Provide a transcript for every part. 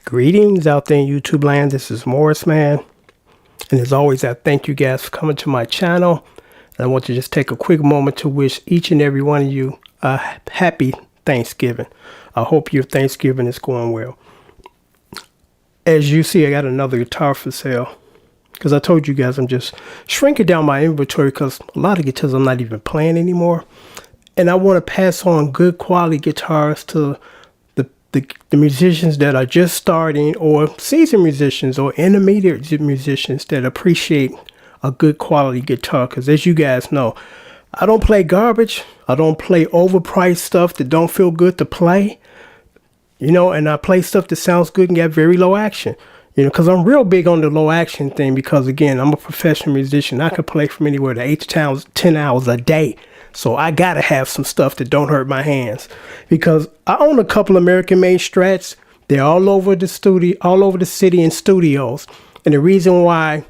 Greetings out there in YouTube land. This is Morris, man. And as always, I thank you guys for coming to my channel. And I want to just take a quick moment to wish each and every one of you a happy Thanksgiving. I hope your Thanksgiving is going well. As you see, I got another guitar for sale. Because I told you guys I'm just shrinking down my inventory because a lot of guitars I'm not even playing anymore. And I want to pass on good quality guitars to the musicians that are just starting, or seasoned musicians or intermediate musicians that appreciate a good quality guitar. Because as you guys know, I don't play garbage. I don't play overpriced stuff that don't feel good to play. You know, and I play stuff that sounds good and got very low action. You know, because I'm real big on the low action thing because, again, I'm a professional musician. I can play from anywhere to 8 to 10 hours a day. So I got to have some stuff that don't hurt my hands, because I own a couple American-made Strats. They're all over the studio, all over the city in studios. And the reason why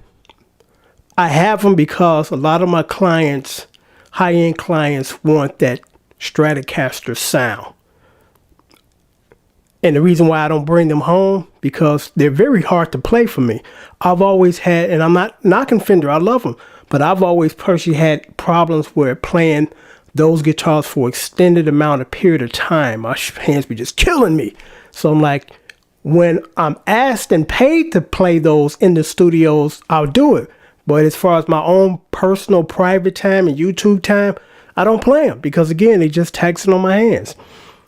I have them, because a lot of my clients, high-end clients, want that Stratocaster sound. And the reason why I don't bring them home, because they're very hard to play for me. I've always had, and I'm not knocking Fender, I love them, but I've always personally had problems where playing those guitars for extended amount of period of time, my hands be just killing me. So I'm like, when I'm asked and paid to play those in the studios, I'll do it. But as far as my own personal private time and YouTube time, I don't play them because, again, they just taxing on my hands.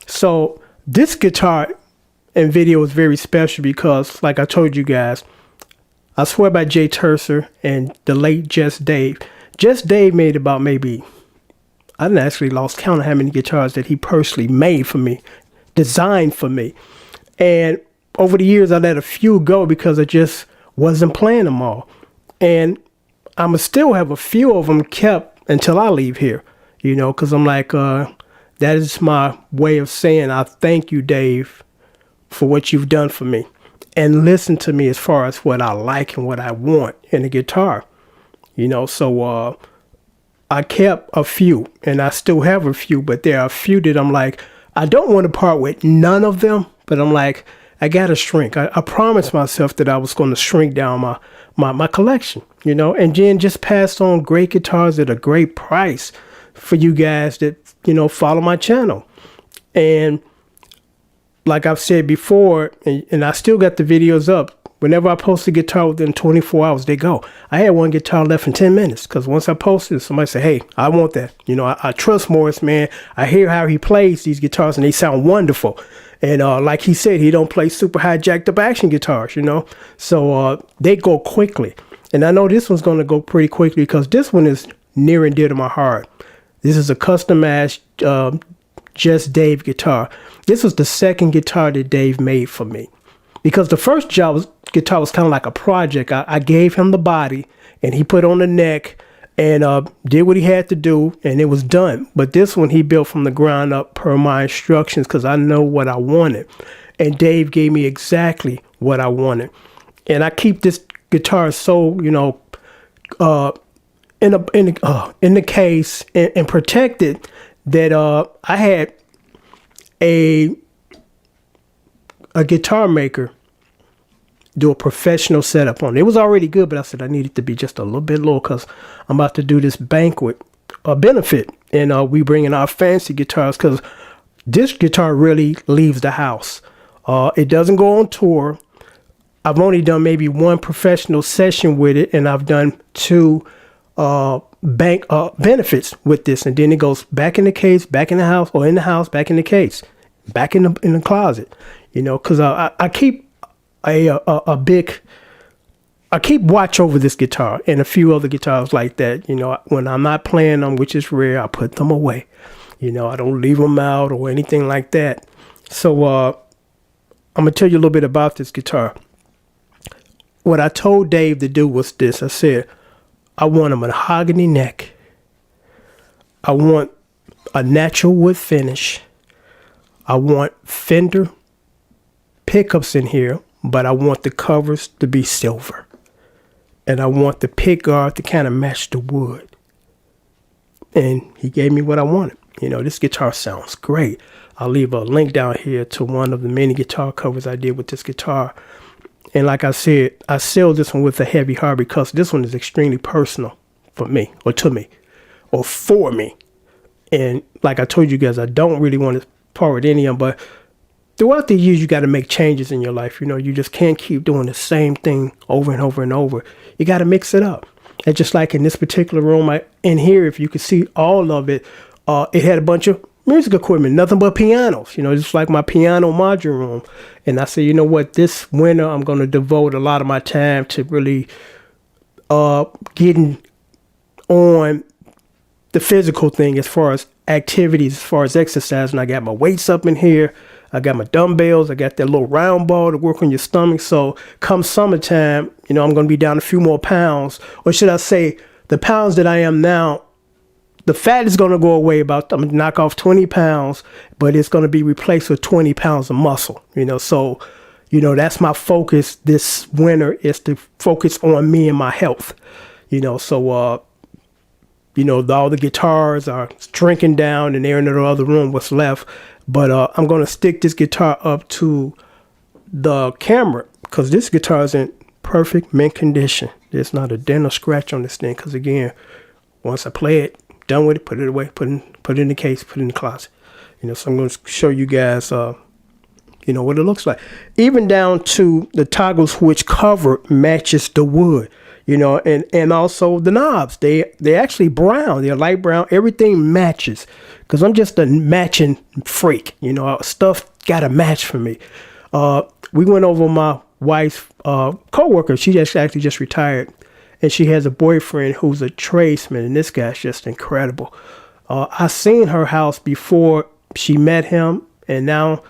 So this guitar and video is very special because, like I told you guys, I swear by Jay Tercer and the late Just Dave. Just Dave made about maybe, I didn't actually lost count of how many guitars that he personally made for me, designed for me. And over the years, I let a few go because I just wasn't playing them all. And I'ma still have a few of them kept until I leave here, you know, because I'm like, that is my way of saying I thank you, Dave, for what you've done for me. And listen to me as far as what I like and what I want in a guitar, you know. So I kept a few, and I still have a few, but there are a few that I'm like, I don't want to part with none of them, but I'm like, I gotta shrink. I promised myself that I was going to shrink down my collection, you know, and then just pass on great guitars at a great price for you guys that, you know, follow my channel. And like I've said before, and I still got the videos up, whenever I post a guitar within 24 hours, they go. I had one guitar left in 10 minutes because once I posted, somebody said, hey, I want that. You know, I trust Morris, man. I hear how he plays these guitars and they sound wonderful. And like he said, he don't play super high jacked up action guitars, you know. So they go quickly. And I know this one's going to go pretty quickly because this one is near and dear to my heart. This is a custom-made Just Dave guitar. This was the second guitar that Dave made for me, because the first guitar was kind of like a project. I gave him the body and he put on the neck and did what he had to do, and it was done. But this one he built from the ground up per my instructions because I know what I wanted, and Dave gave me exactly what I wanted. And I keep this guitar so, you know, in the case and protected, that I had a guitar maker do a professional setup on it. It was already good, but I said I needed to be just a little bit low because I'm about to do this banquet, a benefit, and we bring in our fancy guitars because this guitar really leaves the house. It doesn't go on tour. I've only done maybe one professional session with it, and I've done 2 benefits with this, and then it goes back in the case, back in the house, or in the house, back in the case, back in the closet, you know, because I keep I keep watch over this guitar and a few other guitars like that. You know, when I'm not playing them, which is rare, I put them away. You know, I don't leave them out or anything like that. So I'm gonna tell you a little bit about this guitar. What I told Dave to do was this. I said, I want a mahogany neck. I want a natural wood finish. I want Fender pickups in here, but I want the covers to be silver. And I want the pick guard to kind of match the wood. And he gave me what I wanted. You know, this guitar sounds great. I'll leave a link down here to one of the many guitar covers I did with this guitar. And like I said, I sell this one with a heavy heart because this one is extremely personal for me, or to me, or for me. And like I told you guys, I don't really want to part with any of them, but throughout the years, you got to make changes in your life. You know, you just can't keep doing the same thing over and over and over. You got to mix it up. And just like in this particular room, in here, if you could see all of it, it had a bunch of music equipment, nothing but pianos, you know, just like my piano module room. And I said, you know what, this winter, I'm going to devote a lot of my time to really getting on the physical thing as far as activities, as far as exercise. And I got my weights up in here. I got my dumbbells. I got that little round ball to work on your stomach. So come summertime, you know, I'm going to be down a few more pounds. Or should I say, the pounds that I am now, the fat is going to go away. I'm going to knock off 20 pounds, but it's going to be replaced with 20 pounds of muscle, you know. So, you know, that's my focus this winter, is to focus on me and my health, you know. So, you know, all the guitars are shrinking down and they're in the other room, what's left. But I'm going to stick this guitar up to the camera because this guitar is in perfect mint condition. There's not a dent or scratch on this thing because, again, once I play it, done with it, put it away, put it in the case, put it in the closet. You know, so I'm going to show you guys, you know, what it looks like. Even down to the toggle switch cover matches the wood. You know, and also the knobs, they're actually brown. They're light brown. Everything matches because I'm just a matching freak. You know, stuff got to match for me. We went over my wife's coworker. She actually just retired, and she has a boyfriend who's a tradesman, and this guy's just incredible. I seen her house before she met him, and now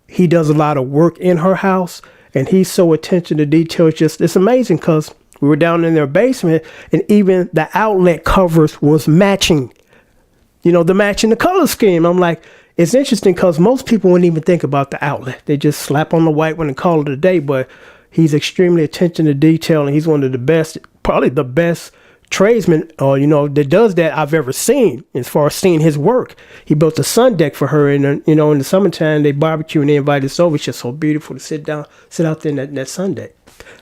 he does a lot of work in her house, and he's so attention to detail. It's amazing because we were down in their basement, and even the outlet covers was matching, you know, matching the color scheme. I'm like, it's interesting because most people wouldn't even think about the outlet. They just slap on the white one and call it a day. But he's extremely attention to detail, and he's one of the best, probably the best tradesman, you know, that does that I've ever seen as far as seeing his work. He built a sun deck for her, and you know, in the summertime they barbecue and they invite us over. It's just so beautiful to sit out there in that sun deck.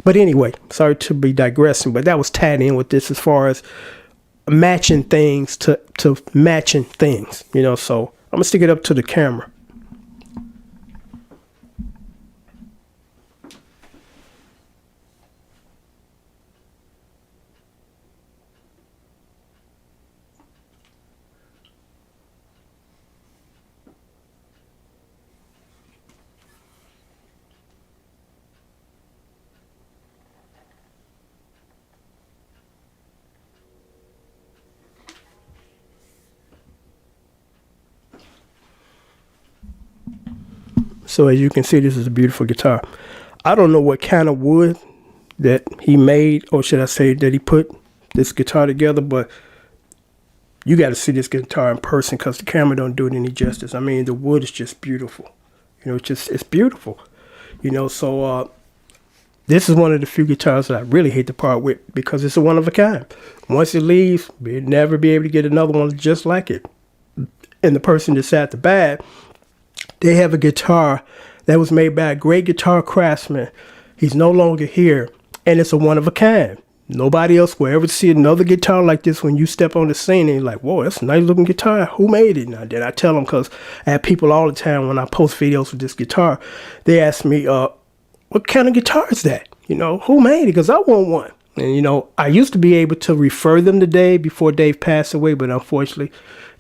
But anyway, sorry to be digressing, but that was tied in with this as far as matching things to matching things, you know. So I'm gonna stick it up to the camera. So as you can see, this is a beautiful guitar. I don't know what kind of wood that he made, or should I say that he put this guitar together, but you got to see this guitar in person because the camera don't do it any justice. I mean, the wood is just beautiful. You know, it's beautiful. You know, so this is one of the few guitars that I really hate to part with because it's a one of a kind. Once it leaves, we'll never be able to get another one just like it. And the person that sat to buy it, they have a guitar that was made by a great guitar craftsman. He's no longer here, and it's a one of a kind. Nobody else will ever see another guitar like this when you step on the scene and you're like, whoa, that's a nice looking guitar. Who made it? Now, then I tell them, because I have people all the time when I post videos with this guitar, they ask me, what kind of guitar is that? You know, who made it? Because I want one. And, you know, I used to be able to refer them to Dave before Dave passed away, but unfortunately,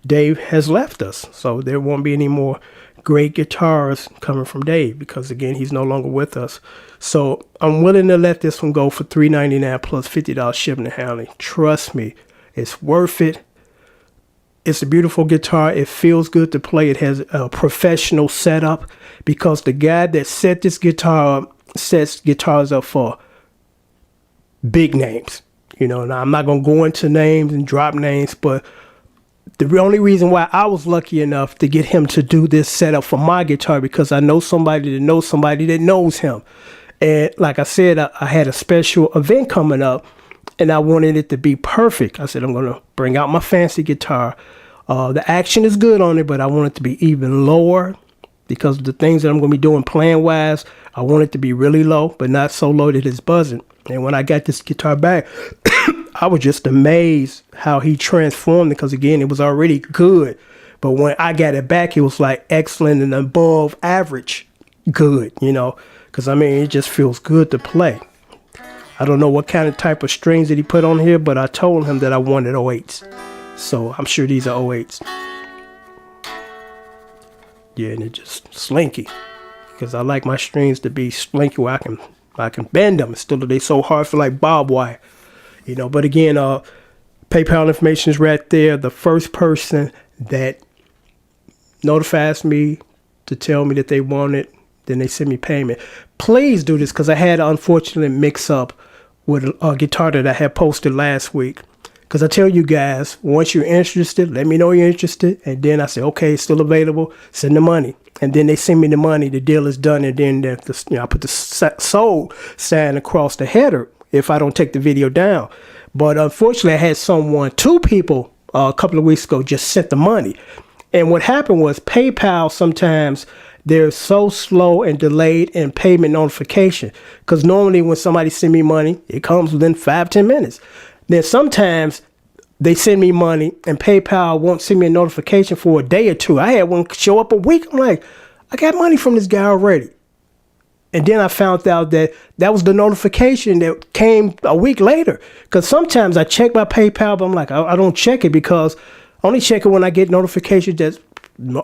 Dave has left us. So there won't be any more great guitars coming from Dave because, again, he's no longer with us. So I'm willing to let this one go for $3.99 plus $50 shipping and handling. Trust me, it's worth it. It's a beautiful guitar. It feels good to play. It has a professional setup because the guy that set this guitar up sets guitars up for big names. You know, now I'm not going to go into names and drop names, but the only reason why I was lucky enough to get him to do this setup for my guitar because I know somebody that knows somebody that knows him. And like I said, I had a special event coming up and I wanted it to be perfect. I said, I'm going to bring out my fancy guitar. The action is good on it, but I want it to be even lower because the things that I'm going to be doing playing wise, I want it to be really low, but not so low that it's buzzing. And when I got this guitar back, I was just amazed how he transformed it, because again, it was already good. But when I got it back, it was like excellent and above average good, you know, because I mean, it just feels good to play. I don't know what kind of type of strings that he put on here, but I told him that I wanted 08s. So I'm sure these are 08s. Yeah, and it's just slinky, because I like my strings to be slinky where I can bend them instead of they so hard for like barbed wire, you know. But again, PayPal information is right there. The first person that notifies me to tell me that they want it, then they send me payment. Please do this, because I had an unfortunate mix up with a guitar that I had posted last week. Because I tell you guys, once you're interested, let me know you're interested. And then I say, okay, it's still available. Send the money. And then they send me the money. The deal is done. And then I put the sold sign across the header if I don't take the video down. But unfortunately, I had two people a couple of weeks ago just sent the money. And what happened was PayPal sometimes they're so slow and delayed in payment notification. Because normally when somebody send me money, it comes within 5-10 minutes. Then sometimes they send me money and PayPal won't send me a notification for a day or two. I had one show up a week. I'm like, I got money from this guy already. And then I found out that that was the notification that came a week later. Because sometimes I check my PayPal, but I'm like, I don't check it, because I only check it when I get notifications that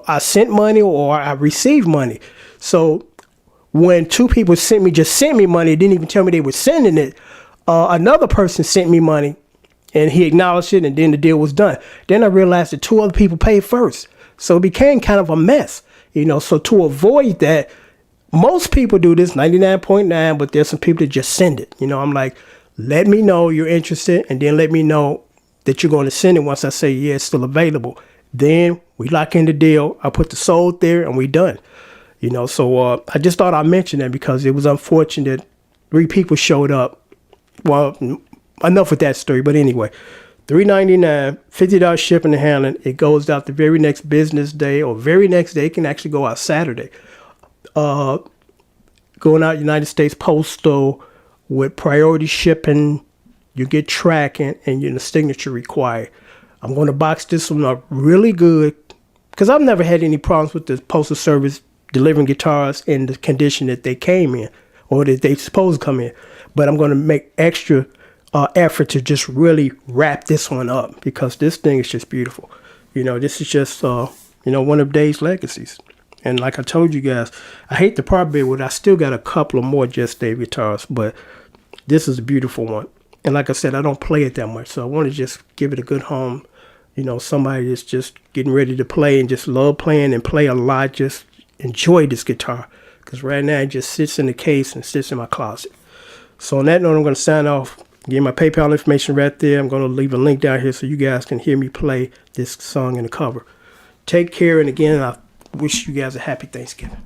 I sent money or I received money. So when two people sent me money, didn't even tell me they were sending it. Another person sent me money and he acknowledged it, and then the deal was done. Then I realized that two other people paid first. So it became kind of a mess, you know. So to avoid that, most people do this, 99.9, but there's some people that just send it. You know, I'm like, let me know you're interested, and then let me know that you're going to send it once I say, yeah, it's still available. Then we lock in the deal. I put the sold there and we done. You know, so I just thought I'd mention that because it was unfortunate. 3 people showed up. Well, enough with that story. But anyway, $3.99, $50 shipping and handling. It goes out the very next business day, or very next day. It can actually go out Saturday. Going out United States Postal with priority shipping. You get tracking and your signature required. I'm going to box this one up really good, because I've never had any problems with the Postal Service delivering guitars in the condition that they came in, or that they supposed to come in. But I'm going to make extra effort to just really wrap this one up, because this thing is just beautiful. You know, this is just, one of Dave's legacies. And like I told you guys, I hate to part with it. I still got a couple of more Just Dave guitars, but this is a beautiful one. And like I said, I don't play it that much, so I want to just give it a good home. You know, somebody that's just getting ready to play and just love playing and play a lot, just enjoy this guitar. Because right now it just sits in the case and sits in my closet. So on that note, I'm going to sign off. Give my PayPal information right there. I'm going to leave a link down here so you guys can hear me play this song in the cover. Take care, and again, I wish you guys a happy Thanksgiving.